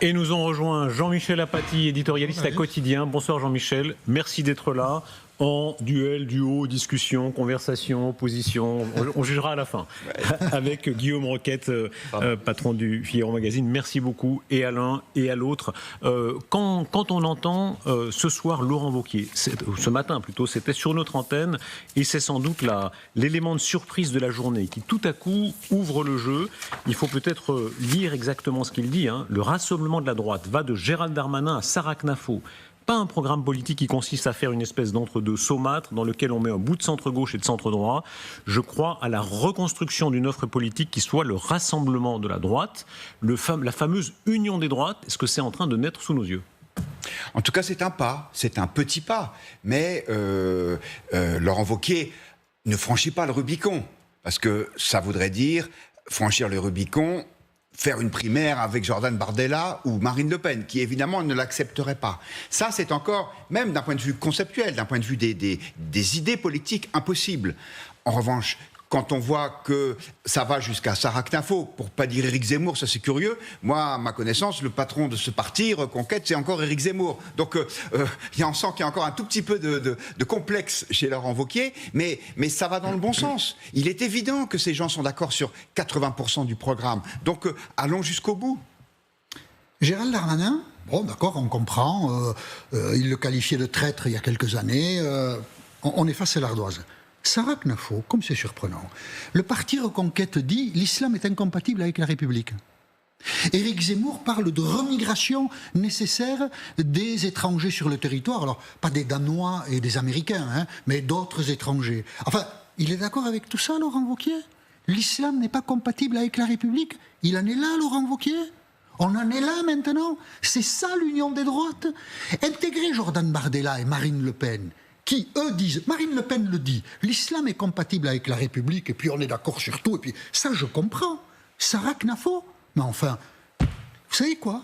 Et nous ont rejoint Jean-Michel Apathy, éditorialiste à Quotidien. Bonsoir Jean-Michel, merci d'être là. En duel, duo, discussion, conversation, opposition, on jugera à la fin. Avec Guillaume Roquette, patron du Figaro Magazine. Merci beaucoup, et à l'un et à l'autre. Quand on entend ce soir Laurent Wauquiez, ce matin plutôt, c'était sur notre antenne, et c'est sans doute l'élément de surprise de la journée qui tout à coup ouvre le jeu. Il faut peut-être lire exactement ce qu'il dit. Le rassemblement de la droite va de Gérald Darmanin à Sarah Knafo. Pas un programme politique qui consiste à faire une espèce d'entre-deux saumâtre dans lequel on met un bout de centre-gauche et de centre-droit. Je crois à la reconstruction d'une offre politique qui soit le rassemblement de la droite, la fameuse union des droites. Est-ce que c'est en train de naître sous nos yeux ? En tout cas, c'est un pas, c'est un petit pas. Mais Laurent Wauquiez ne franchit pas le Rubicon. Parce que ça voudrait dire franchir le Rubicon, faire une primaire avec Jordan Bardella ou Marine Le Pen, qui évidemment ne l'accepterait pas. Ça, c'est encore, même d'un point de vue conceptuel, d'un point de vue des idées politiques, impossible. En revanche, quand on voit que ça va jusqu'à Sarah Knafo, pour pas dire Éric Zemmour, ça c'est curieux. Moi, à ma connaissance, le patron de ce parti, Reconquête, c'est encore Éric Zemmour. Donc, on sent qu'il y a encore un tout petit peu de complexe chez Laurent Wauquiez, mais ça va dans le bon sens. Il est évident que ces gens sont d'accord sur 80% du programme. Donc, allons jusqu'au bout. Gérald Darmanin, bon, d'accord, on comprend. Il le qualifiait de traître il y a quelques années. On est face à l'ardoise. Sarah Knafo, comme c'est surprenant, le parti Reconquête dit l'islam est incompatible avec la République. Éric Zemmour parle de remigration nécessaire des étrangers sur le territoire, alors pas des Danois et des Américains, mais d'autres étrangers. Enfin, il est d'accord avec tout ça, Laurent Wauquiez ? L'islam n'est pas compatible avec la République ? Il en est là, Laurent Wauquiez ? On en est là maintenant ? C'est ça l'union des droites ? Intégrer Jordan Bardella et Marine Le Pen, qui, eux, disent, Marine Le Pen le dit, l'islam est compatible avec la République, et puis on est d'accord sur tout, et puis ça, je comprends. Sarah Knafo ? Mais enfin, vous savez quoi ?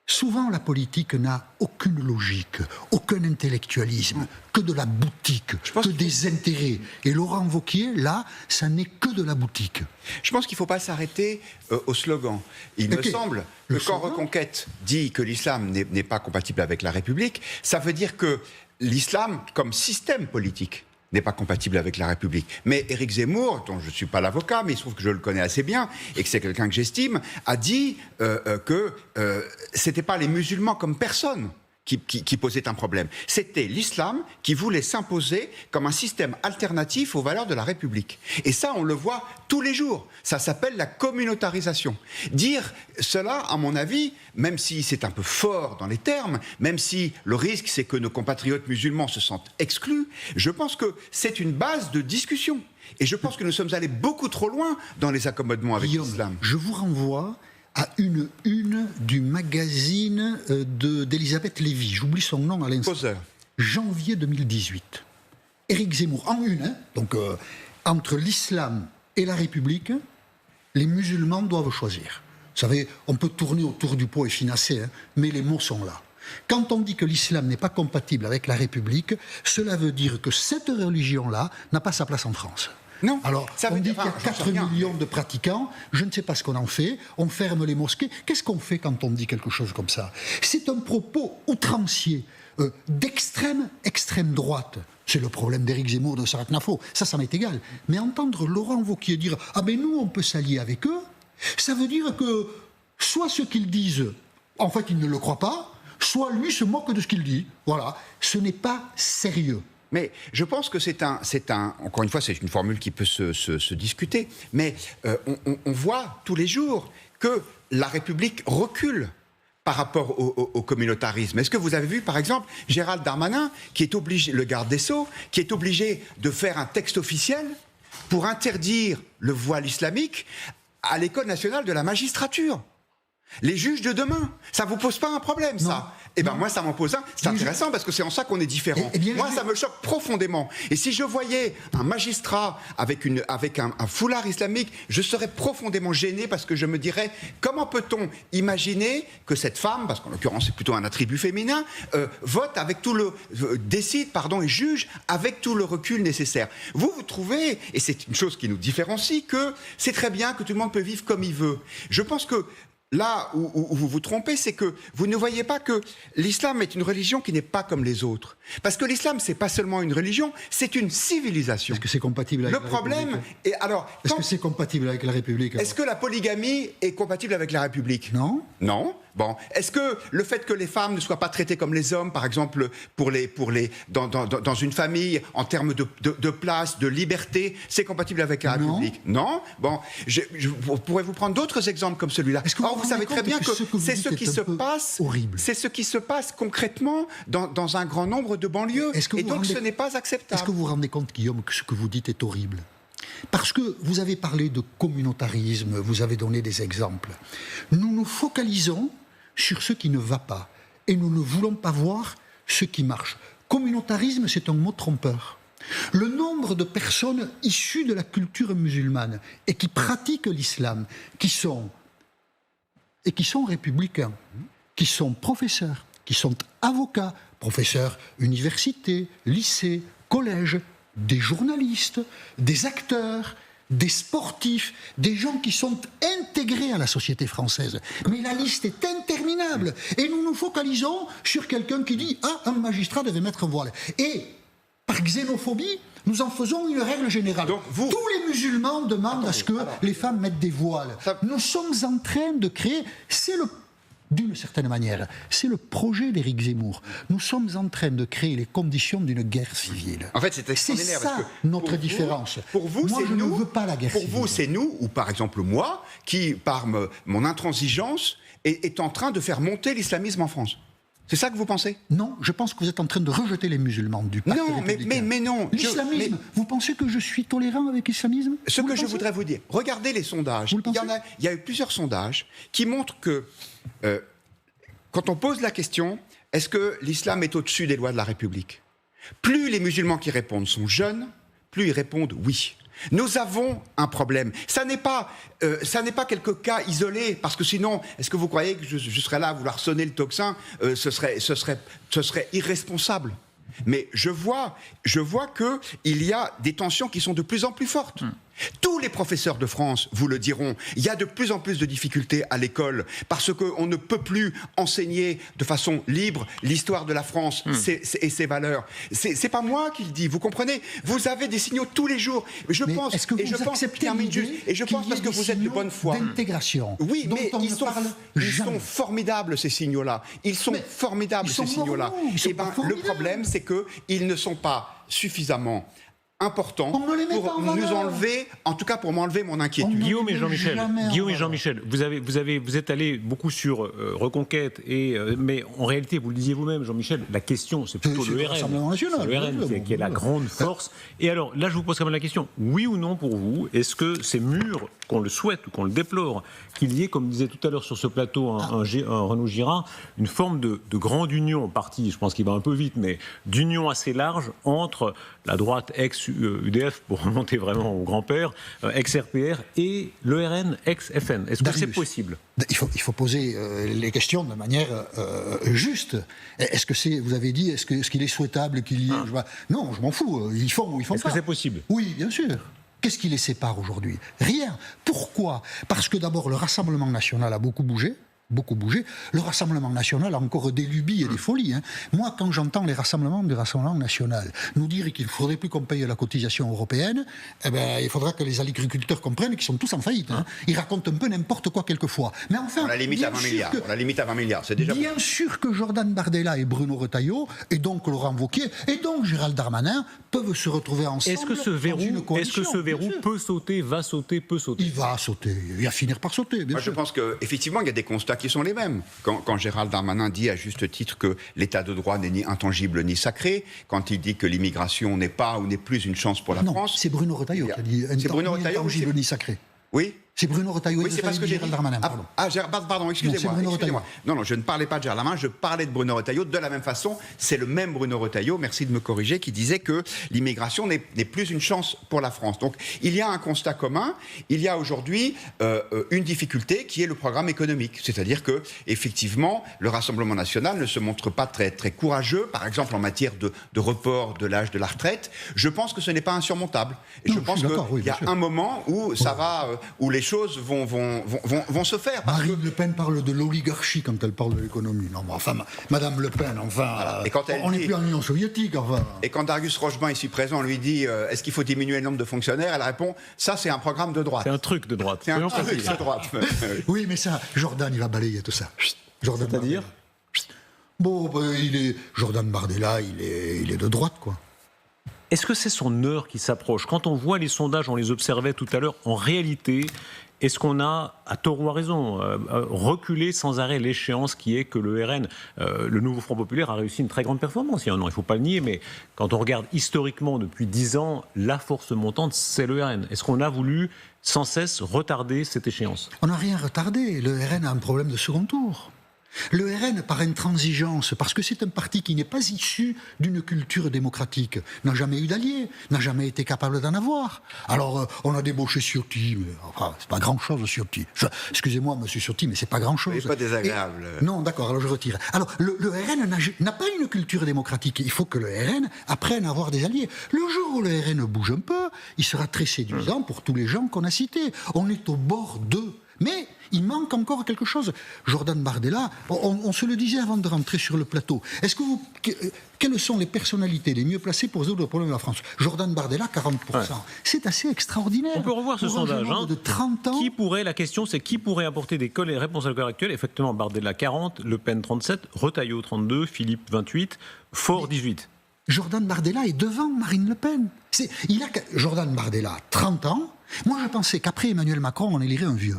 Souvent, la politique n'a aucune logique, aucun intellectualisme, que de la boutique, que des intérêts. Et Laurent Wauquiez, là, ça n'est que de la boutique. Je pense qu'il ne faut pas s'arrêter au slogan. Il me semble que quand Reconquête dit que l'islam n'est pas compatible avec la République, ça veut dire que l'islam, comme système politique, n'est pas compatible avec la République. Mais Éric Zemmour, dont je ne suis pas l'avocat, mais il se trouve que je le connais assez bien, et que c'est quelqu'un que j'estime, a dit que ce n'était pas les musulmans comme personne qui posait un problème. C'était l'islam qui voulait s'imposer comme un système alternatif aux valeurs de la République. Et ça, on le voit tous les jours. Ça s'appelle la communautarisation. Dire cela, à mon avis, même si c'est un peu fort dans les termes, même si le risque, c'est que nos compatriotes musulmans se sentent exclus, je pense que c'est une base de discussion. Et je pense que nous sommes allés beaucoup trop loin dans les accommodements avec l'islam. Je vous renvoie à une du magazine d'Elisabeth Lévy. J'oublie son nom à l'instant. Janvier 2018. Éric Zemmour, en une, donc entre l'islam et la République, les musulmans doivent choisir. Vous savez, on peut tourner autour du pot et financer, mais les mots sont là. Quand on dit que l'islam n'est pas compatible avec la République, cela veut dire que cette religion-là n'a pas sa place en France. Non. Alors, on dit qu'il y a 4 millions de pratiquants, je ne sais pas ce qu'on en fait, on ferme les mosquées. Qu'est-ce qu'on fait quand on dit quelque chose comme ça ? C'est un propos outrancier, extrême droite. C'est le problème d'Éric Zemmour, de Sarah Knafo. Ça m'est égal. Mais entendre Laurent Wauquiez dire « Ah ben nous, on peut s'allier avec eux », ça veut dire que soit ce qu'ils disent, en fait, ils ne le croient pas, soit lui se moque de ce qu'il dit. Voilà. Ce n'est pas sérieux. Mais je pense que c'est un, encore une fois, c'est une formule qui peut se discuter, mais on voit tous les jours que la République recule par rapport au communautarisme. Est-ce que vous avez vu, par exemple, Gérald Darmanin, qui est obligé, le garde des Sceaux, qui est obligé de faire un texte officiel pour interdire le voile islamique à l'École nationale de la magistrature ? Les juges de demain, ça vous pose pas un problème, ça ? Eh bien, moi, ça m'en pose un. C'est intéressant parce que c'est en ça qu'on est différents. Moi, ça me choque profondément. Et si je voyais un magistrat avec un foulard islamique, je serais profondément gêné parce que je me dirais, comment peut-on imaginer que cette femme, parce qu'en l'occurrence, c'est plutôt un attribut féminin, décide et juge avec tout le recul nécessaire. Vous trouvez, et c'est une chose qui nous différencie, que c'est très bien que tout le monde peut vivre comme il veut. Je pense que là où vous vous trompez, c'est que vous ne voyez pas que l'islam est une religion qui n'est pas comme les autres. Parce que l'islam, c'est pas seulement une religion, c'est une civilisation. Est-ce que c'est compatible avec le la problème République? est alors. Est-ce que c'est compatible avec la République? Est-ce que la polygamie est compatible avec la République? Non. Non. Bon. Est-ce que le fait que les femmes ne soient pas traitées comme les hommes, par exemple, dans une famille, en termes de place, de liberté, c'est compatible avec la République? Non. Bon. Pourrez-vous prendre d'autres exemples comme celui-là? Or, vous savez très bien que c'est ce qui se passe. C'est ce qui se passe concrètement dans un grand nombre de banlieues. Et donc, ce n'est pas acceptable. Est-ce que vous vous rendez compte, Guillaume, que ce que vous dites est horrible? Parce que vous avez parlé de communautarisme, vous avez donné des exemples. Nous nous focalisons sur ce qui ne va pas et nous ne voulons pas voir ce qui marche. Communautarisme, c'est un mot trompeur. Le nombre de personnes issues de la culture musulmane et qui pratiquent l'islam, qui sont républicains, qui sont professeurs, qui sont avocats, professeurs, universités, lycées, collèges, des journalistes, des acteurs, des sportifs, des gens qui sont intégrés à la société française. Mais la liste est interminable. Et nous nous focalisons sur quelqu'un qui dit « Ah, un magistrat devait mettre voile ». Et par xénophobie, nous en faisons une règle générale. Donc tous les musulmans demandent à ce que les femmes mettent des voiles. Nous sommes en train de créer... D'une certaine manière, c'est le projet d'Éric Zemmour. Nous sommes en train de créer les conditions d'une guerre civile. En fait, c'est extraordinaire. C'est ça parce que notre différence. Pour vous, moi, je ne veux pas la guerre civile. Pour vous, c'est nous, ou par exemple moi, qui, par mon intransigeance, est en train de faire monter l'islamisme en France. C'est ça que vous pensez? Non, je pense que vous êtes en train de rejeter les musulmans du pacte républicain. Mais non. L'islamisme, vous pensez que je suis tolérant avec l'islamisme? Ce que je voudrais vous dire, regardez les sondages. Il y a eu plusieurs sondages qui montrent que, quand on pose la question, est-ce que l'islam est au-dessus des lois de la République? Plus les musulmans qui répondent sont jeunes, plus ils répondent oui. Nous avons un problème. Ça n'est pas quelques cas isolés, parce que sinon, est-ce que vous croyez que je serais là à vouloir sonner le tocsin? Ce serait irresponsable. Mais je vois qu'il y a des tensions qui sont de plus en plus fortes. Tous les professeurs de France vous le diront, il y a de plus en plus de difficultés à l'école parce qu'on ne peut plus enseigner de façon libre l'histoire de la France et ses valeurs. C'est pas moi qui le dis, vous comprenez? Vous avez des signaux tous les jours. Je pense parce que vous êtes de bonne foi. D'intégration. Oui, mais ils sont formidables ces signaux-là. Ils sont formidables ces signaux-là. Le problème, c'est qu'ils ne sont pas suffisamment important pour nous enlever, en tout cas pour m'enlever mon inquiétude. Guillaume et Jean-Michel, vous êtes allé beaucoup sur Reconquête, mais en réalité, vous le disiez vous-même, Jean-Michel, la question, c'est plutôt le RN qui est la grande force. Et alors, là, je vous pose quand même la question, oui ou non pour vous, est-ce que ces murs, qu'on le souhaite ou qu'on le déplore, qu'il y ait, comme disait tout à l'heure sur ce plateau un Renaud Girard, une forme de grande union, partie, je pense qu'il va un peu vite, mais d'union assez large entre la droite ex-UDF, pour remonter vraiment au grand-père, ex-RPR, et le RN ex-FN. Est-ce que c'est possible? Il faut poser les questions de manière juste. Est-ce que vous avez dit, est-ce qu'il est souhaitable qu'il y ait... Non, je m'en fous. Ils font ou ils font pas. Est-ce que c'est possible? Oui, bien sûr. Qu'est-ce qui les sépare aujourd'hui? Rien. Pourquoi? Parce que d'abord, le Rassemblement national a beaucoup bougé. Le Rassemblement national a encore des lubies et des folies. Moi, quand j'entends les rassemblements du Rassemblement national nous dire qu'il ne faudrait plus qu'on paye la cotisation européenne, il faudra que les agriculteurs comprennent qu'ils sont tous en faillite. Ils racontent un peu n'importe quoi quelquefois. Mais enfin, on la limite à 20 milliards. C'est déjà bien sûr que Jordan Bardella et Bruno Retailleau, et donc Laurent Wauquiez, et donc Gérald Darmanin peuvent se retrouver ensemble. Est-ce que ce verrou peut sauter, va sauter, peut sauter? Il va sauter. Il va finir par sauter. Bien sûr. Je pense qu'effectivement, il y a des constats qui sont les mêmes. Quand Gérald Darmanin dit à juste titre que l'état de droit n'est ni intangible ni sacré, quand il dit que l'immigration n'est pas ou n'est plus une chance pour la France... c'est Bruno Retailleau qui a dit intangible ni sacré. Oui. C'est Bruno Retailleau. Oui, c'est parce que j'ai dit. Darmanin, pardon, excusez-moi. Non, je ne parlais pas de Gérald Darmanin, je parlais de Bruno Retailleau. De la même façon, c'est le même Bruno Retailleau, merci de me corriger, qui disait que l'immigration n'est plus une chance pour la France. Donc, il y a un constat commun. Il y a aujourd'hui une difficulté qui est le programme économique. C'est-à-dire que, effectivement, le Rassemblement national ne se montre pas très, très courageux, par exemple en matière de report de l'âge de la retraite. Je pense que ce n'est pas insurmontable. Et je pense qu'il y a un moment où ça va, où les choses vont se faire. Marine Le Pen parle de l'oligarchie quand elle parle de l'économie. Non, mais enfin, Madame Le Pen, enfin, voilà. Et quand on n'est plus en Union soviétique, enfin. Et quand Darius Rochebin, ici présent, lui dit est-ce qu'il faut diminuer le nombre de fonctionnaires, elle répond ça, c'est un programme de droite. C'est un truc de droite. C'est un truc de droite. Oui, mais ça, Jordan, il va balayer tout ça. C'est-à-dire bon, Jordan Bardella, il est de droite, quoi. Est-ce que c'est son heure qui s'approche? Quand on voit les sondages, on les observait tout à l'heure, en réalité, est-ce qu'on a, à tort ou à raison, reculé sans arrêt l'échéance qui est que le RN, le nouveau Front Populaire, a réussi une très grande performance il y a un an, il ne faut pas le nier, mais quand on regarde historiquement depuis 10 ans, la force montante, c'est le RN. Est-ce qu'on a voulu sans cesse retarder cette échéance? On n'a rien retardé. Le RN a un problème de second tour. Le RN, par intransigeance, parce que c'est un parti qui n'est pas issu d'une culture démocratique, n'a jamais eu d'alliés, n'a jamais été capable d'en avoir. Alors, on a débauché Ciotti, mais enfin, c'est pas grand-chose, Ciotti. Excusez-moi, monsieur Ciotti, mais c'est pas grand-chose. C'est pas désagréable. Non, d'accord, alors je retire. Alors, le RN n'a pas une culture démocratique. Il faut que le RN apprenne à avoir des alliés. Le jour où le RN bouge un peu, il sera très séduisant pour tous les gens qu'on a cités. On est au bord d'eux. Mais il manque encore quelque chose. Jordan Bardella, on se le disait avant de rentrer sur le plateau. Quelles sont les personnalités les mieux placées pour résoudre le problème de la France? Jordan Bardella, 40%. Ouais. C'est assez extraordinaire. On peut revoir ce sondage. De 30 ans. La question, c'est qui pourrait apporter des réponses à l'école actuelle? Effectivement, Bardella, 40, Le Pen, 37, Retailleau, 32, Philippe, 28, Faure, 18. Jordan Bardella est devant Marine Le Pen. Jordan Bardella, 30 ans. Moi, je pensais qu'après Emmanuel Macron, on élirait un vieux.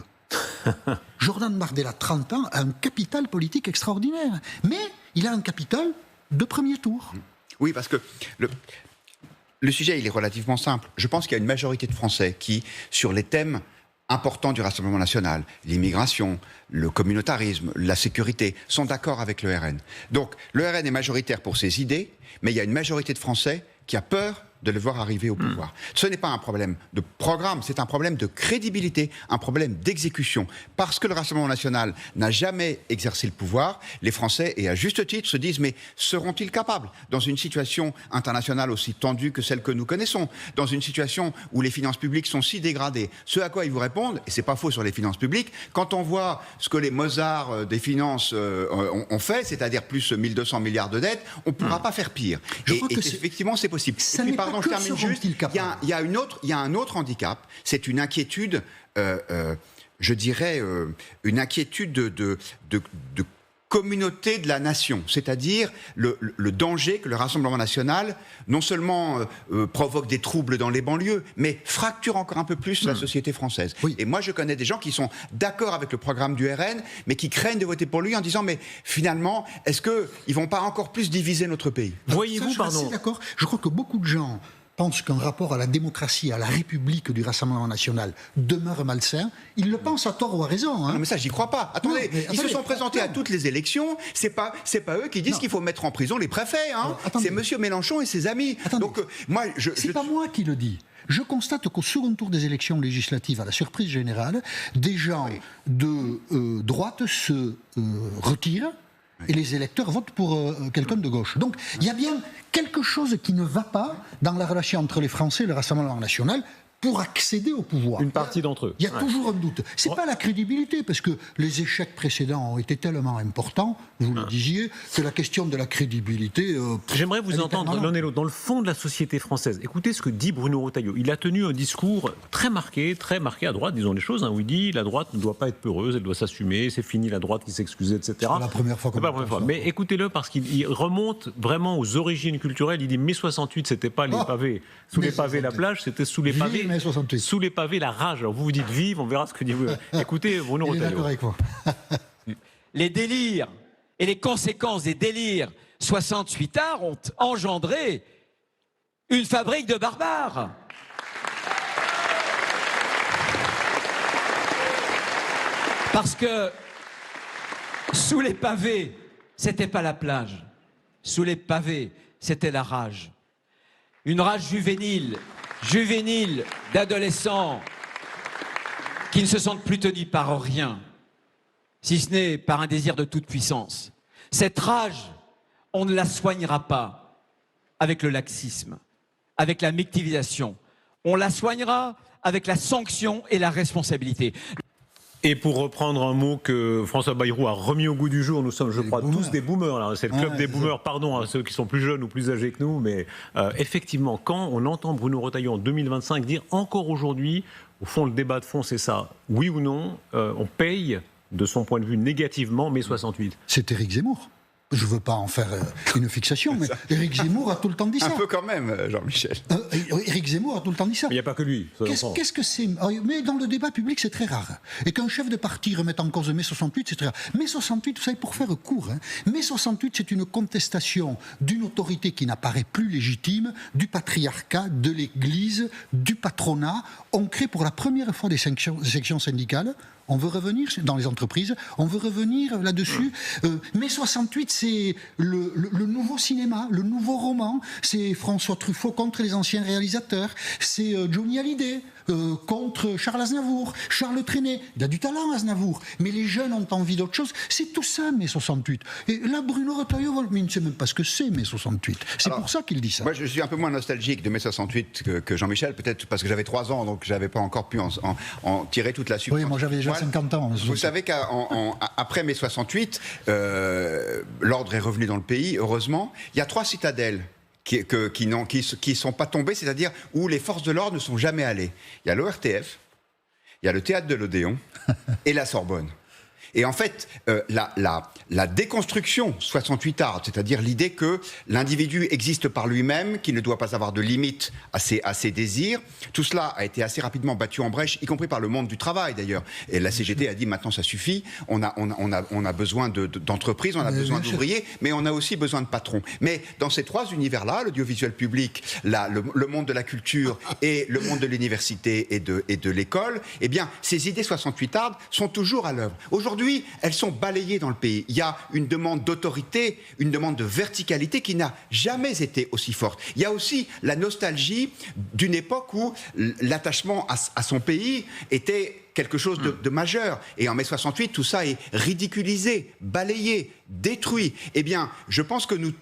Jordan Bardella, 30 ans, a un capital politique extraordinaire. Mais il a un capital de premier tour. Oui, parce que le sujet, il est relativement simple. Je pense qu'il y a une majorité de Français qui, sur les thèmes importants du Rassemblement national, l'immigration, le communautarisme, la sécurité, sont d'accord avec le RN. Donc, le RN est majoritaire pour ses idées, mais il y a une majorité de Français qui a peur de le voir arriver au pouvoir. Ce n'est pas un problème de programme, c'est un problème de crédibilité, un problème d'exécution. Parce que le Rassemblement national n'a jamais exercé le pouvoir, les Français, et à juste titre, se disent mais seront-ils capables, dans une situation internationale aussi tendue que celle que nous connaissons, dans une situation où les finances publiques sont si dégradées? Ce à quoi ils vous répondent, et c'est pas faux sur les finances publiques, quand on voit ce que les Mozart des finances ont fait, c'est-à-dire plus 1200 milliards de dettes, on ne pourra pas faire pire. Et effectivement, c'est possible. Pardon, je termine juste. Il y a un autre handicap, c'est une inquiétude, je dirais, une inquiétude de communauté de la nation, c'est-à-dire le danger que le Rassemblement national non seulement provoque des troubles dans les banlieues, mais fracture encore un peu plus la société française. Oui. Et moi, je connais des gens qui sont d'accord avec le programme du RN, mais qui craignent de voter pour lui en disant mais finalement, est-ce qu'ils ne vont pas encore plus diviser notre pays? Voyez-vous, pardon. Je suis d'accord. Je crois que beaucoup de gens pensent qu'un rapport à la démocratie, à la République du Rassemblement national demeure malsain. Ils le pensent à tort ou à raison. Hein. Non, mais ça, j'y crois pas. Attendez, ils se sont présentés à toutes les élections. C'est pas eux qui disent qu'il faut mettre en prison les préfets. Hein. C'est Monsieur Mélenchon et ses amis. Donc, moi, c'est pas moi qui le dis. Je constate qu'au second tour des élections législatives, à la surprise générale, des gens de droite se retirent. Et les électeurs votent pour quelqu'un de gauche. Donc, il y a bien quelque chose qui ne va pas dans la relation entre les Français et le Rassemblement national pour accéder au pouvoir. Une partie d'entre eux. Il y a toujours un doute. C'est pas la crédibilité, parce que les échecs précédents ont été tellement importants, vous le disiez, que la question de la crédibilité... J'aimerais vous entendre l'un et l'autre, dans le fond de la société française. Écoutez ce que dit Bruno Retailleau. Il a tenu un discours très marqué à droite, disons les choses, où il dit la droite ne doit pas être peureuse, elle doit s'assumer, c'est fini la droite qui s'excusait, etc. C'est pas la première fois qu'on entend ça. Mais écoutez-le, parce qu'il remonte vraiment aux origines culturelles. Il dit mai 68, c'était pas les pavés. Sous les pavés, la plage, c'était sous les pavés. Sous les pavés, la rage. Alors vous dites vive, on verra ce que dit. Écoutez, Bruno Retailleau. D'accord avec moi. Les délires et les conséquences des délires 68ards ont engendré une fabrique de barbares. Parce que sous les pavés, c'était pas la plage. Sous les pavés, c'était la rage. Une rage juvénile d'adolescents qui ne se sentent plus tenus par rien, si ce n'est par un désir de toute puissance. Cette rage, on ne la soignera pas avec le laxisme, avec la mictivisation. On la soignera avec la sanction et la responsabilité. Et pour reprendre un mot que François Bayrou a remis au goût du jour, nous sommes, je crois, tous des boomers. Là. C'est le club des boomers, pardon, à ceux qui sont plus jeunes ou plus âgés que nous. Mais effectivement, quand on entend Bruno Retailleau en 2025 dire encore aujourd'hui, au fond, le débat de fond, c'est ça. Oui ou non, on paye, de son point de vue, négativement mai 68. C'est Éric Zemmour. Je ne veux pas en faire une fixation, mais Éric Zemmour a tout le temps dit ça. Un peu quand même, Jean-Michel. Éric Zemmour a tout le temps dit ça. Mais il n'y a pas que lui. Qu'est-ce que c'est? Mais dans le débat public, c'est très rare. Et qu'un chef de parti remette en cause mai 68, c'est très rare. Mai 68, vous savez, pour faire court, mai 68, c'est une contestation d'une autorité qui n'apparaît plus légitime, du patriarcat, de l'Église, du patronat. On crée pour la première fois des sections syndicales. On veut revenir dans les entreprises, on veut revenir là-dessus. Mai 68, c'est le nouveau cinéma, le nouveau roman. C'est François Truffaut contre les anciens réalisateurs. C'est Johnny Hallyday contre Charles Aznavour, Charles Trenet. Il a du talent, Aznavour. Mais les jeunes ont envie d'autre chose. C'est tout ça, mai 68. Et là, Bruno Retailleau, mais il ne sait même pas ce que c'est, mai 68. C'est pour ça qu'il dit ça. Moi, je suis un peu moins nostalgique de mai 68 que Jean-Michel, peut-être parce que j'avais 3 ans, donc je n'avais pas encore pu en tirer toute la substance. Oui, moi j'avais déjà 50 ans. Vous savez qu'après mai 68, l'ordre est revenu dans le pays, heureusement. Il y a 3 citadelles qui sont pas tombées, c'est-à-dire où les forces de l'ordre ne sont jamais allées. Il y a l'ORTF, il y a le théâtre de l'Odéon et la Sorbonne. Et en fait, la déconstruction 68ard, c'est-à-dire l'idée que l'individu existe par lui-même, qu'il ne doit pas avoir de limite à ses désirs, tout cela a été assez rapidement battu en brèche, y compris par le monde du travail d'ailleurs. Et la CGT a dit maintenant ça suffit, on a besoin d'entreprises, on a besoin d'ouvriers, mais on a aussi besoin de patrons. Mais dans ces 3 univers-là, l'audiovisuel public, le monde de la culture et le monde de l'université et de l'école, eh bien ces idées 68ardes sont toujours à l'œuvre. Aujourd'hui, elles sont balayées dans le pays. Il y a une demande d'autorité, une demande de verticalité qui n'a jamais été aussi forte. Il y a aussi la nostalgie d'une époque où l'attachement à son pays était quelque chose de majeur. Et en mai 68, tout ça est ridiculisé, balayé, détruit. Eh bien, je pense que nous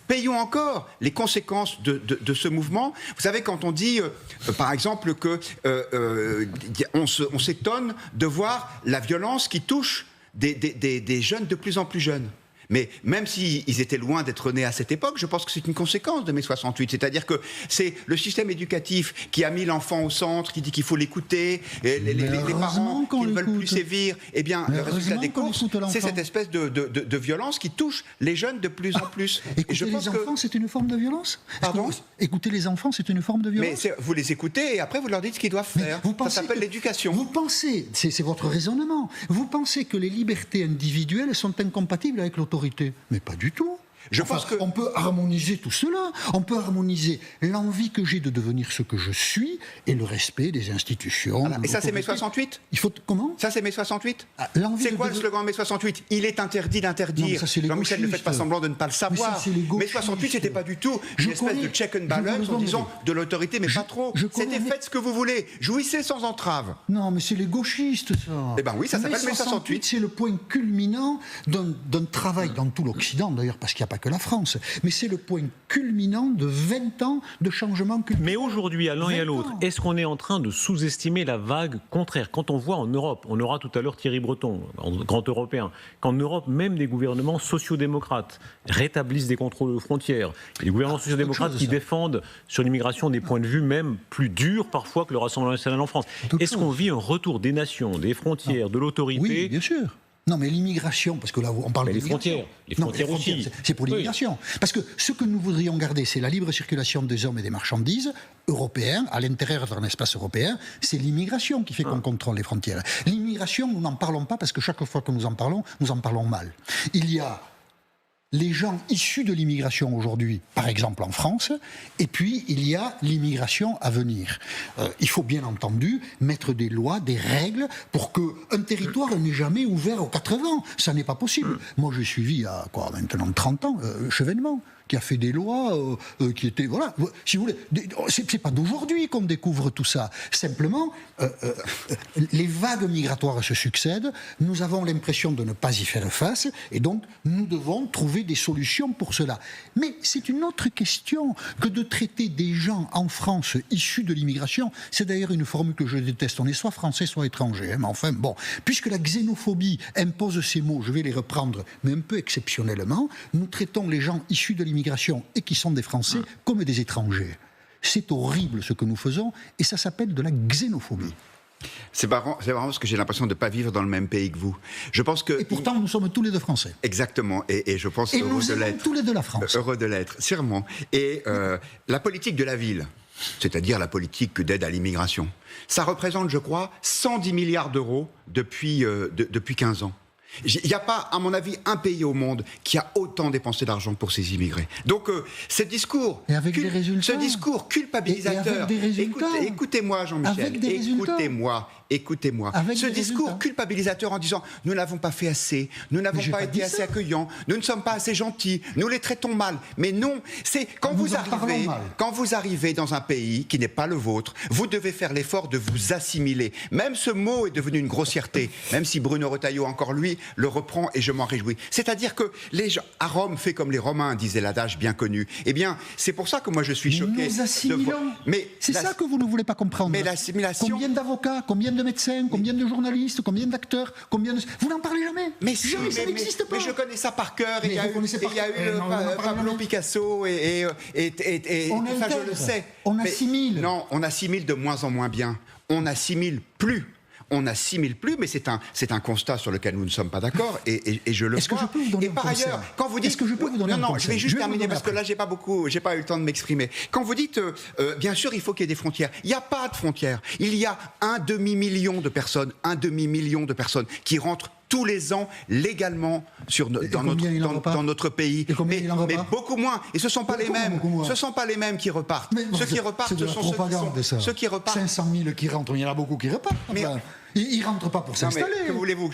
payons encore les conséquences de ce mouvement. Vous savez, quand on dit, par exemple, on s'étonne de voir la violence qui touche des jeunes de plus en plus jeunes. Mais même s'ils étaient loin d'être nés à cette époque, je pense que c'est une conséquence de mai 68. C'est-à-dire que c'est le système éducatif qui a mis l'enfant au centre, qui dit qu'il faut l'écouter, et les parents qui ne veulent plus sévir. Eh bien, le résultat des courses, c'est cette espèce de violence qui touche les jeunes de plus en plus. Écouter les enfants, c'est une forme de violence? Pardon? Écouter les enfants, c'est une forme de violence? Mais vous les écoutez et après vous leur dites ce qu'ils doivent faire. Ça s'appelle l'éducation. Vous pensez, c'est votre raisonnement, vous pensez que les libertés individuelles sont incompatibles avec l'autorité? Mais pas du tout. Je pense que... On peut harmoniser tout cela. On peut harmoniser l'envie que j'ai de devenir ce que je suis et le respect des institutions. Voilà. Et ça, c'est mai 68 ? Il faut... Comment ? Ça, c'est mai 68 ? C'est quoi le slogan mai 68 ? Il est interdit d'interdire. Jean-Michel, ne faites pas semblant de ne pas le savoir. Mai 68, c'était pas du tout une espèce de check and balance en disant de l'autorité, mais pas trop. C'était faites ce que vous voulez. Jouissez sans entrave. Non, mais c'est les gauchistes, ça. Eh bien oui, ça s'appelle mai 68. C'est le point culminant d'un travail dans tout l'Occident, d'ailleurs, parce qu'il n'y a pas que la France. Mais c'est le point culminant de 20 ans de changement culturel. Mais aujourd'hui, à l'un et à l'autre, est-ce qu'on est en train de sous-estimer la vague contraire? Quand on voit en Europe, on aura tout à l'heure Thierry Breton, grand européen, qu'en Europe, même des gouvernements sociodémocrates rétablissent des contrôles aux frontières. Il y a des gouvernements sociodémocrates qui défendent sur l'immigration des points de vue même plus durs parfois que le Rassemblement national en France. Est-ce qu'on vit un retour des nations, des frontières, de l'autorité? Oui, bien sûr. Non, mais l'immigration, parce que là, on parle de l'immigration. Les frontières aussi. C'est pour l'immigration. Oui. Parce que ce que nous voudrions garder, c'est la libre circulation des hommes et des marchandises européens, à l'intérieur d'un espace européen. C'est l'immigration qui fait qu'on contrôle les frontières. L'immigration, nous n'en parlons pas, parce que chaque fois que nous en parlons mal. Il y a les gens issus de l'immigration aujourd'hui, par exemple en France, et puis il y a l'immigration à venir. Il faut bien entendu mettre des lois, des règles, pour qu'un territoire n'est jamais ouvert aux 4 vents. Ça n'est pas possible. Moi, j'ai suivi, maintenant 30 ans, Chevènement, qui a fait des lois qui étaient... Voilà, si vous voulez, c'est pas d'aujourd'hui qu'on découvre tout ça. Simplement, les vagues migratoires se succèdent, nous avons l'impression de ne pas y faire face, et donc nous devons trouver trouver des solutions pour cela. Mais c'est une autre question que de traiter des gens en France issus de l'immigration. C'est d'ailleurs une formule que je déteste. On est soit français, soit étranger. Mais enfin, bon, puisque la xénophobie impose ces mots, je vais les reprendre, mais un peu exceptionnellement, nous traitons les gens issus de l'immigration et qui sont des Français comme des étrangers. C'est horrible ce que nous faisons, et ça s'appelle de la xénophobie. C'est marrant parce que j'ai l'impression de ne pas vivre dans le même pays que vous. Je pense que... Et pourtant, nous sommes tous les deux Français. Exactement, et je pense et heureux nous de aimons l'être. tous les deux la France. Heureux de l'être, sûrement. Et la politique de la ville, c'est-à-dire la politique d'aide à l'immigration, ça représente, je crois, 110 milliards d'euros depuis 15 ans. Il n'y a pas, à mon avis, un pays au monde qui a autant dépensé d'argent pour ses immigrés. Donc, ce discours, et avec des résultats. Ce discours culpabilisateur. Et avec des résultats. Écoutez-moi, Jean-Michel. Avec des résultats. Écoutez-moi. Avec Ce des discours résultats. culpabilisateur en disant nous n'avons pas fait assez, nous n'avons pas été assez accueillants, nous ne sommes pas assez gentils, nous les traitons mal. Mais non, c'est quand vous arrivez dans un pays qui n'est pas le vôtre, vous devez faire l'effort de vous assimiler. Même ce mot est devenu une grossièreté, même si Bruno Retailleau, encore lui, le reprend et je m'en réjouis. C'est-à-dire que les gens, à Rome, fait comme les Romains, disait l'adage bien connu. Eh bien, c'est pour ça que moi je suis choqué. Nous assimilons. C'est ça que vous ne voulez pas comprendre. Mais l'assimilation... Combien d'avocats, combien de médecins, combien de journalistes, combien d'acteurs, vous n'en parlez jamais. Mais jamais, ça n'existe pas. Mais je connais ça par cœur. Il y a eu Pablo Picasso et ça je le sais. On assimile. Non, on assimile de moins en moins bien. On n'assimile plus. On n'assimile plus, mais c'est un constat sur lequel nous ne sommes pas d'accord, et je le vois. Que je peux vous donner et par ailleurs, quand vous dites... Est-ce que je peux vous donner un conseil ? Non, je vais juste terminer, parce que là, j'ai pas eu le temps de m'exprimer. Quand vous dites, bien sûr, il faut qu'il y ait des frontières, il n'y a pas de frontières. Il y a un demi-million de personnes qui rentrent tous les ans légalement dans notre pays, mais beaucoup moins. Et ce ne sont pas les mêmes. Ce sont pas les mêmes qui repartent. Ceux qui repartent, c'est de la propagande, ceux qui repartent. 500 000 qui rentrent, il y en a beaucoup qui repartent. Mais ils ne rentrent pas pour s'installer. Que voulez-vous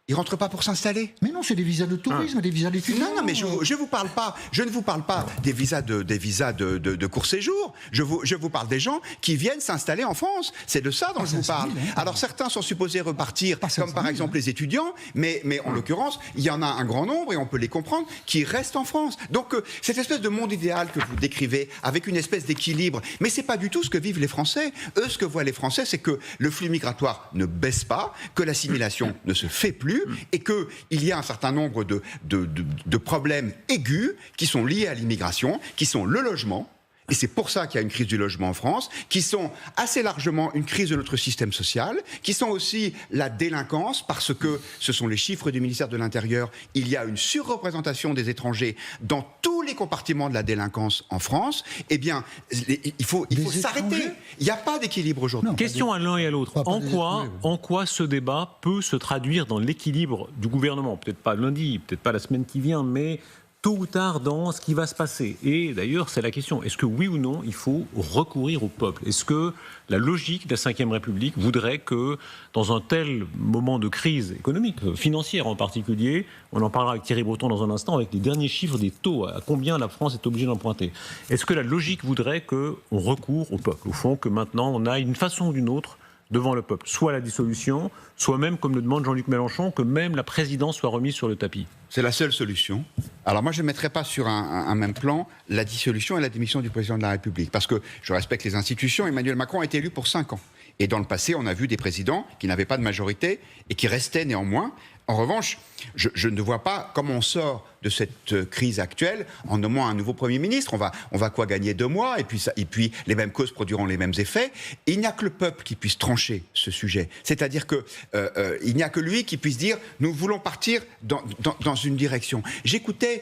Ils ne rentrent pas pour s'installer. Mais non, c'est des visas de tourisme, des visas d'étudiants. Non, mais je ne vous parle pas des visas de court séjour. Je vous parle des gens qui viennent s'installer en France. C'est de ça dont je vous parle. Alors certains sont supposés repartir, comme par exemple les étudiants, mais en l'occurrence, il y en a un grand nombre, et on peut les comprendre, qui restent en France. Donc cette espèce de monde idéal que vous décrivez, avec une espèce d'équilibre, mais c'est pas du tout ce que vivent les Français. Eux, ce que voient les Français, c'est que le flux migratoire ne baisse pas, que l'assimilation ne se fait plus, et qu'il y a un certain nombre de problèmes aigus qui sont liés à l'immigration, qui sont le logement, et c'est pour ça qu'il y a une crise du logement en France, qui sont assez largement une crise de notre système social, qui sont aussi la délinquance, parce que ce sont les chiffres du ministère de l'Intérieur, il y a une surreprésentation des étrangers dans tous les compartiments de la délinquance en France. Eh bien, il faut s'arrêter. Il n'y a pas d'équilibre aujourd'hui. Question à l'un et à l'autre. En quoi ce débat peut se traduire dans l'équilibre du gouvernement ? Peut-être pas lundi, peut-être pas la semaine qui vient, mais tôt ou tard dans ce qui va se passer. Et d'ailleurs, c'est la question. Est-ce que oui ou non, il faut recourir au peuple ? Est-ce que la logique de la Ve République voudrait que, dans un tel moment de crise économique, financière en particulier, on en parlera avec Thierry Breton dans un instant, avec les derniers chiffres des taux, à combien la France est obligée d'emprunter. Est-ce que la logique voudrait qu'on recourt au peuple ? Au fond, que maintenant, on a une façon ou d'une autre devant le peuple, soit la dissolution, soit même, comme le demande Jean-Luc Mélenchon, que même la présidence soit remise sur le tapis. C'est la seule solution. Alors moi, je ne mettrai pas sur un même plan la dissolution et la démission du président de la République, parce que je respecte les institutions. Emmanuel Macron a été élu pour 5 ans. Et dans le passé, on a vu des présidents qui n'avaient pas de majorité et qui restaient néanmoins. En revanche, je ne vois pas comment on sort de cette crise actuelle en nommant un nouveau Premier ministre. On va quoi gagner 2 mois, et puis les mêmes causes produiront les mêmes effets. Et il n'y a que le peuple qui puisse trancher ce sujet. C'est-à-dire qu'il n'y a que lui qui puisse dire nous voulons partir dans une direction. J'écoutais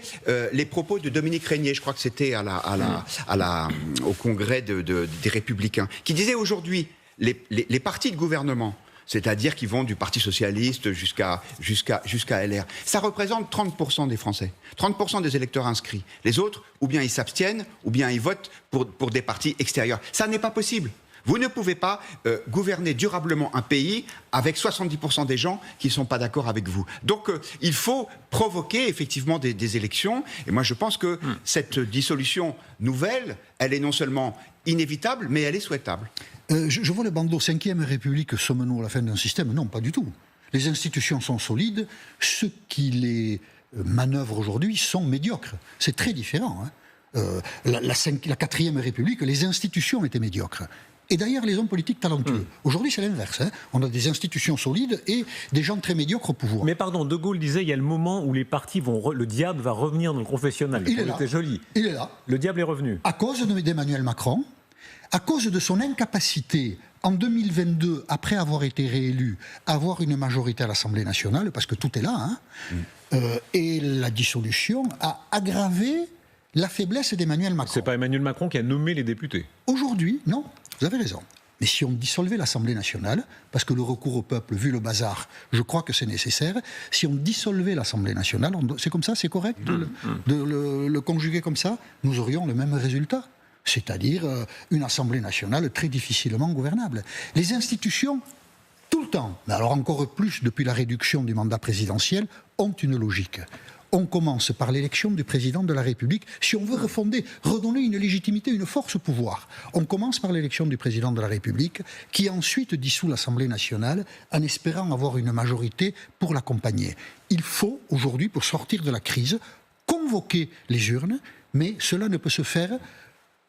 les propos de Dominique Régnier, je crois que c'était au congrès des Républicains, qui disait aujourd'hui les partis de gouvernement, c'est-à-dire qui vont du Parti Socialiste jusqu'à LR. Ça représente 30% des Français, 30% des électeurs inscrits. Les autres, ou bien ils s'abstiennent, ou bien ils votent pour des partis extérieurs. Ça n'est pas possible. Vous ne pouvez pas gouverner durablement un pays avec 70% des gens qui ne sont pas d'accord avec vous. Donc il faut provoquer effectivement des élections. Et moi je pense que cette dissolution nouvelle, elle est non seulement inévitable, mais elle est souhaitable. Je vois le bandeau 5e République, sommes-nous à la fin d'un système ? Non, pas du tout. Les institutions sont solides. Ce qui les manœuvrent aujourd'hui sont médiocres. C'est très différent. La 4e République, les institutions étaient médiocres. Et d'ailleurs, les hommes politiques talentueux. Aujourd'hui, c'est l'inverse. On a des institutions solides et des gens très médiocres au pouvoir. Mais pardon, De Gaulle disait il y a le moment où les partis le diable va revenir dans le confessionnal. C'était joli. Il est là. Le diable est revenu. À cause d'Emmanuel Macron, à cause de son incapacité, en 2022, après avoir été réélu, à avoir une majorité à l'Assemblée nationale, parce que tout est là, et la dissolution a aggravé la faiblesse d'Emmanuel Macron. C'est pas Emmanuel Macron qui a nommé les députés. Aujourd'hui, non, vous avez raison. Mais si on dissolvait l'Assemblée nationale, parce que le recours au peuple, vu le bazar, je crois que c'est nécessaire, si on dissolvait l'Assemblée nationale, c'est comme ça, c'est correct de le conjuguer comme ça, nous aurions le même résultat. C'est-à-dire une Assemblée nationale très difficilement gouvernable. Les institutions, tout le temps, mais alors encore plus depuis la réduction du mandat présidentiel, ont une logique. On commence par l'élection du président de la République. Si on veut redonner une légitimité, une force au pouvoir, on commence par l'élection du président de la République, qui ensuite dissout l'Assemblée nationale en espérant avoir une majorité pour l'accompagner. Il faut aujourd'hui, pour sortir de la crise, convoquer les urnes, mais cela ne peut se faire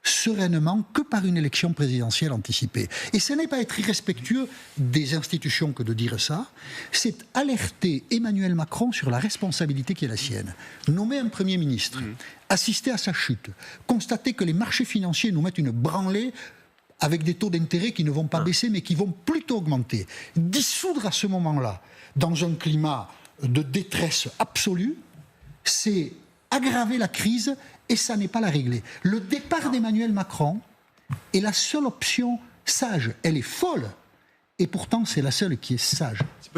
sereinement que par une élection présidentielle anticipée. Et ce n'est pas être irrespectueux des institutions que de dire ça, c'est alerter Emmanuel Macron sur la responsabilité qui est la sienne. Nommer un Premier ministre, assister à sa chute, constater que les marchés financiers nous mettent une branlée avec des taux d'intérêt qui ne vont pas baisser mais qui vont plutôt augmenter. Dissoudre à ce moment-là, dans un climat de détresse absolue, c'est aggraver la crise et ça n'est pas la régler. Le départ d'Emmanuel Macron est la seule option sage. Elle est folle. Et pourtant, c'est la seule qui est sage. C'est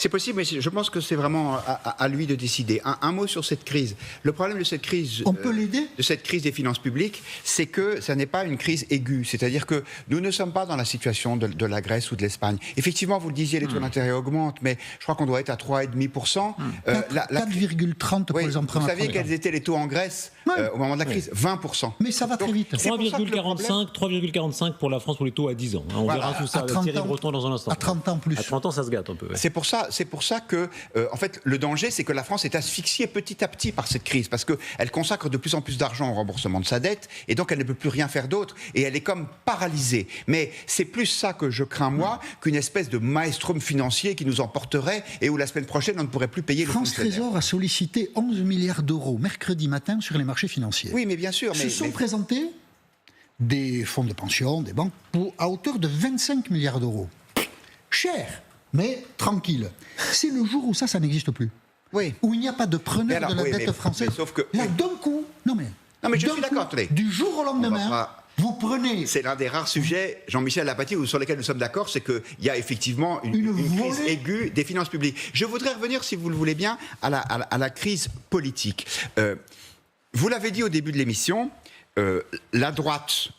possible, mais je pense que c'est vraiment à lui de décider. Un mot sur cette crise. Le problème de cette crise, on peut l'aider de cette crise des finances publiques, c'est que ça n'est pas une crise aiguë. C'est-à-dire que nous ne sommes pas dans la situation de la Grèce ou de l'Espagne. Effectivement, vous le disiez, les taux d'intérêt augmentent, mais je crois qu'on doit être à 3,5%. 4,30 pour les emprunts. Vous saviez quels étaient les taux en Grèce au moment de la crise 20%. Mais ça va très vite. 3,45 pour la France pour les taux à 10 ans. On verra tout ça avec Thierry Breton dans un instant. À 30 ans plus. À 30 ans, ça se gâte un peu. Ouais. C'est pour ça que, en fait, le danger, c'est que la France est asphyxiée petit à petit par cette crise, parce qu'elle consacre de plus en plus d'argent au remboursement de sa dette, et donc elle ne peut plus rien faire d'autre, et elle est comme paralysée. Mais c'est plus ça que je crains, moi, qu'une espèce de maelstrom financier qui nous emporterait, et où la semaine prochaine, on ne pourrait plus payer les France Trésor a sollicité 11 milliards d'euros mercredi matin sur les marchés financiers. Oui, mais bien sûr. Se sont présentés des fonds de pension, des banques, à hauteur de 25 milliards d'euros. Cher, mais tranquille. C'est le jour où ça n'existe plus. Oui. Où il n'y a pas de preneur de la dette française. Sauf que, là, d'un coup, non mais je suis d'accord. Du jour au lendemain, vous prenez... C'est l'un des rares sujets, Jean-Michel Apathy, sur lesquels nous sommes d'accord, c'est qu'il y a effectivement une crise aiguë des finances publiques. Je voudrais revenir, si vous le voulez bien, à la crise politique. Vous l'avez dit au début de l'émission, la droite,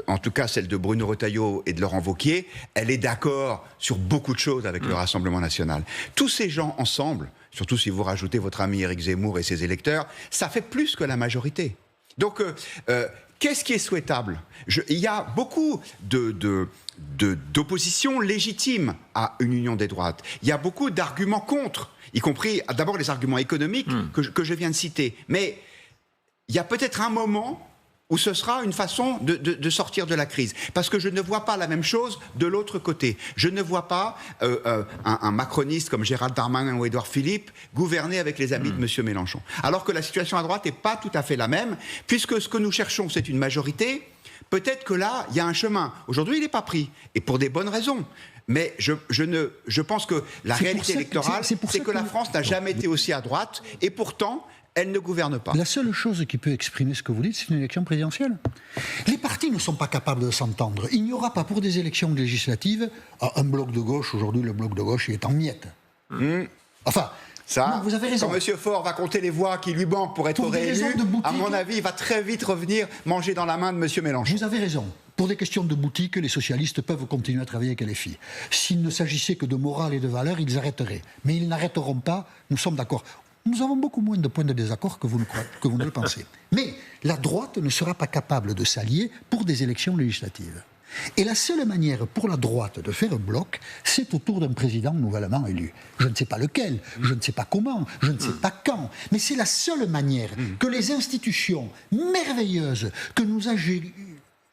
en tout cas celle de Bruno Retailleau et de Laurent Wauquiez, elle est d'accord sur beaucoup de choses avec le Rassemblement national. Tous ces gens ensemble, surtout si vous rajoutez votre ami Éric Zemmour et ses électeurs, ça fait plus que la majorité. Donc, qu'est-ce qui est souhaitable ? Il y a beaucoup d'opposition légitime à une union des droites. Il y a beaucoup d'arguments contre, y compris d'abord les arguments économiques que je viens de citer. Mais il y a peut-être un moment où ce sera une façon de sortir de la crise. Parce que je ne vois pas la même chose de l'autre côté. Je ne vois pas un macroniste comme Gérald Darmanin ou Édouard Philippe gouverner avec les amis de M. Mélenchon. Alors que la situation à droite n'est pas tout à fait la même, puisque ce que nous cherchons, c'est une majorité. Peut-être que là, il y a un chemin. Aujourd'hui, il n'est pas pris, et pour des bonnes raisons. Mais je pense que la réalité électorale, c'est que la France n'a jamais été aussi à droite, et pourtant... elle ne gouverne pas. La seule chose qui peut exprimer ce que vous dites, c'est une élection présidentielle. Les partis ne sont pas capables de s'entendre. Il n'y aura pas pour des élections législatives un bloc de gauche. Aujourd'hui, le bloc de gauche il est en miettes. Enfin, ça, non, vous avez raison. Quand M. Faure va compter les voix qui lui manquent pour être réélu, à mon avis, il va très vite revenir manger dans la main de M. Mélenchon. Vous avez raison. Pour des questions de boutique, les socialistes peuvent continuer à travailler avec LFI. S'il ne s'agissait que de morale et de valeur, ils arrêteraient. Mais ils n'arrêteront pas, nous sommes d'accord. Nous avons beaucoup moins de points de désaccord que vous ne le pensez. Mais la droite ne sera pas capable de s'allier pour des élections législatives. Et la seule manière pour la droite de faire un bloc, c'est autour d'un président nouvellement élu. Je ne sais pas lequel, je ne sais pas comment, je ne sais pas quand, mais c'est la seule manière que les institutions merveilleuses que nous a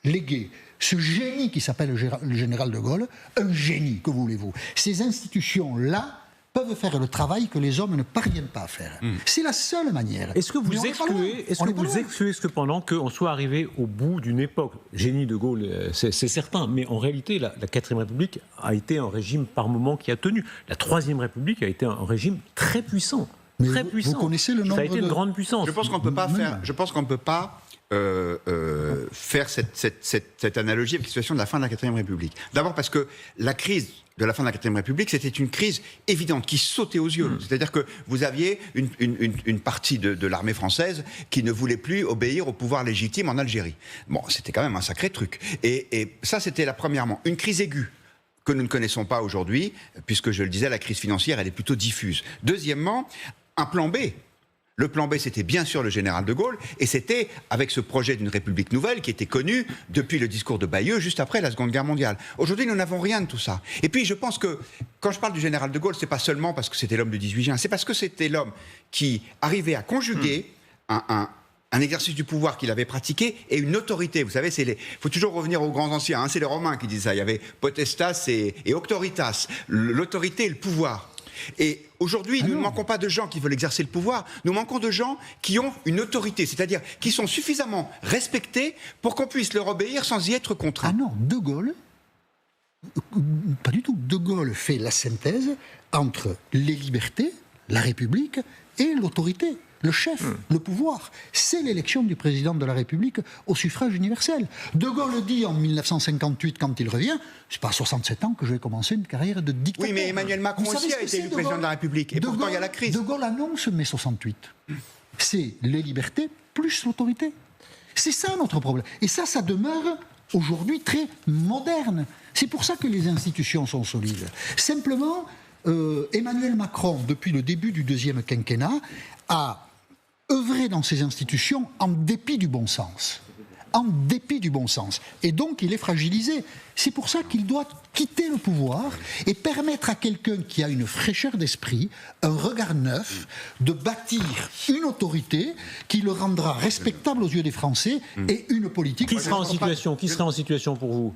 léguées ce génie qui s'appelle le général de Gaulle, un génie, que voulez-vous. Ces institutions-là peuvent faire le travail que les hommes ne parviennent pas à faire. C'est la seule manière. Est-ce que vous excluez cependant qu'on soit arrivé au bout d'une époque? Génie de Gaulle, c'est certain, mais en réalité, la 4ème République a été un régime par moment qui a tenu. La 3e République a été un régime très puissant. Mais très vous connaissez le nombre Ça a été une grande puissance. Je pense qu'on ne peut pas faire cette analogie avec la situation de la fin de la 4ème République. D'abord parce que la crise de la fin de la 4ème République, c'était une crise évidente, qui sautait aux yeux. C'est-à-dire que vous aviez une partie de l'armée française qui ne voulait plus obéir au pouvoir légitime en Algérie. Bon, c'était quand même un sacré truc. Et ça, c'était premièrement une crise aiguë que nous ne connaissons pas aujourd'hui, puisque, je le disais, la crise financière, elle est plutôt diffuse. Deuxièmement, un plan B. Le plan B, c'était bien sûr le général de Gaulle, et c'était avec ce projet d'une République nouvelle qui était connu depuis le discours de Bayeux, juste après la Seconde Guerre mondiale. Aujourd'hui, nous n'avons rien de tout ça. Et puis, je pense que, quand je parle du général de Gaulle, c'est pas seulement parce que c'était l'homme du 18 juin, c'est parce que c'était l'homme qui arrivait à conjuguer un exercice du pouvoir qu'il avait pratiqué et une autorité. Vous savez, il faut toujours revenir aux grands anciens, hein, c'est les Romains qui disent ça. Il y avait potestas et auctoritas, l'autorité et le pouvoir. Et aujourd'hui, nous ne manquons pas de gens qui veulent exercer le pouvoir, nous manquons de gens qui ont une autorité, c'est-à-dire qui sont suffisamment respectés pour qu'on puisse leur obéir sans y être contraint. Ah non, De Gaulle, pas du tout. De Gaulle fait la synthèse entre les libertés, la République et l'autorité. Le chef, le pouvoir, c'est l'élection du président de la République au suffrage universel. De Gaulle dit en 1958, quand il revient, c'est pas à 67 ans que je vais commencer une carrière de dictateur. Oui, mais Emmanuel Macron aussi a été élu président de la République, et pourtant il y a la crise. De Gaulle annonce mai 68. C'est les libertés plus l'autorité. C'est ça notre problème. Et ça demeure aujourd'hui très moderne. C'est pour ça que les institutions sont solides. Simplement, Emmanuel Macron, depuis le début du 2e quinquennat, a œuvré dans ces institutions en dépit du bon sens. En dépit du bon sens. Et donc, il est fragilisé. C'est pour ça qu'il doit quitter le pouvoir et permettre à quelqu'un qui a une fraîcheur d'esprit, un regard neuf, de bâtir une autorité qui le rendra respectable aux yeux des Français et une politique... Qui sera en situation pour vous?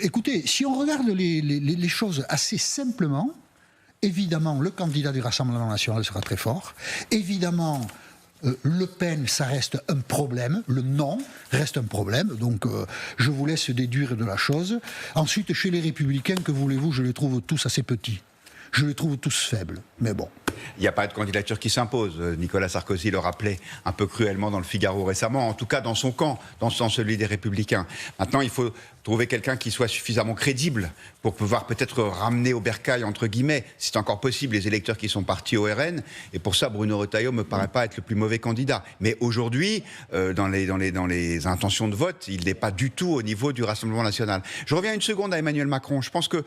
Écoutez, si on regarde les choses assez simplement, évidemment, le candidat du Rassemblement national sera très fort. Évidemment, Le Pen, ça reste un problème. Le non reste un problème. Donc, je vous laisse déduire de la chose. Ensuite, chez les Républicains, que voulez-vous, je les trouve tous assez petits. Je les trouve tous faibles. Mais bon. Il n'y a pas de candidature qui s'impose. Nicolas Sarkozy le rappelait un peu cruellement dans le Figaro récemment, en tout cas dans son camp, dans celui des Républicains. Maintenant, il faut trouver quelqu'un qui soit suffisamment crédible pour pouvoir peut-être ramener au bercail, entre guillemets, si c'est encore possible, les électeurs qui sont partis au RN. Et pour ça, Bruno Retailleau ne me paraît pas être le plus mauvais candidat. Mais aujourd'hui, dans les intentions de vote, il n'est pas du tout au niveau du Rassemblement national. Je reviens une seconde à Emmanuel Macron. Je pense que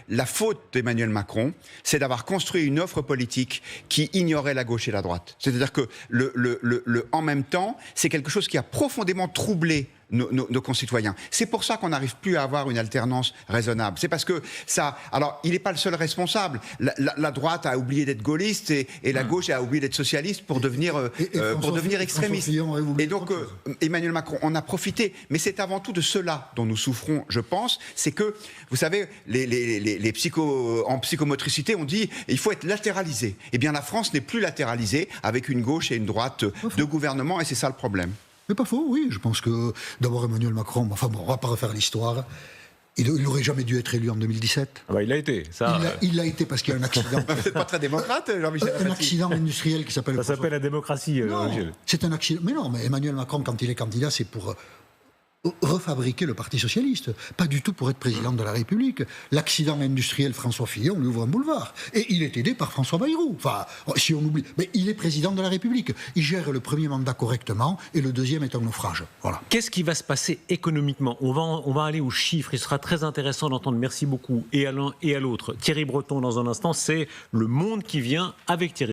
la faute d'Emmanuel Macron, c'est d'avoir construit une offre politique qui ignorait la gauche et la droite. C'est-à-dire que le en même temps, c'est quelque chose qui a profondément troublé nos concitoyens. C'est pour ça qu'on n'arrive plus à avoir une alternance raisonnable. C'est parce que ça... Alors, il n'est pas le seul responsable. La droite a oublié d'être gaulliste et la gauche a oublié d'être socialiste pour devenir extrémiste. Et donc, Emmanuel Macron en a profité. Mais c'est avant tout de cela dont nous souffrons, je pense. C'est que, vous savez, en psychomotricité, on dit il faut être latéralisé. Eh bien, la France n'est plus latéralisée avec une gauche et une droite de gouvernement, et c'est ça le problème. Mais pas faux, oui. Je pense que, d'abord, Emmanuel Macron, enfin bon, on ne va pas refaire l'histoire. Il n'aurait jamais dû être élu en 2017. Ah bah, il l'a été. Il l'a été parce qu'il y a un accident. Vous n'êtes pas très démocrate, Jean-Michel. Un accident industriel qui s'appelle... Ça s'appelle la démocratie, Jean-Michel. C'est un accident. Mais non, mais Emmanuel Macron, quand il est candidat, c'est pour refabriquer le Parti socialiste, pas du tout pour être président de la République. L'accident industriel François Fillon lui ouvre un boulevard. Et il est aidé par François Bayrou. Enfin, si on oublie... Mais il est président de la République. Il gère le premier mandat correctement et le deuxième est un naufrage. Voilà. Qu'est-ce qui va se passer économiquement ? On va aller aux chiffres. Il sera très intéressant d'entendre, merci beaucoup, et à l'un et à l'autre. Thierry Breton, dans un instant, c'est Le Monde qui vient avec Thierry.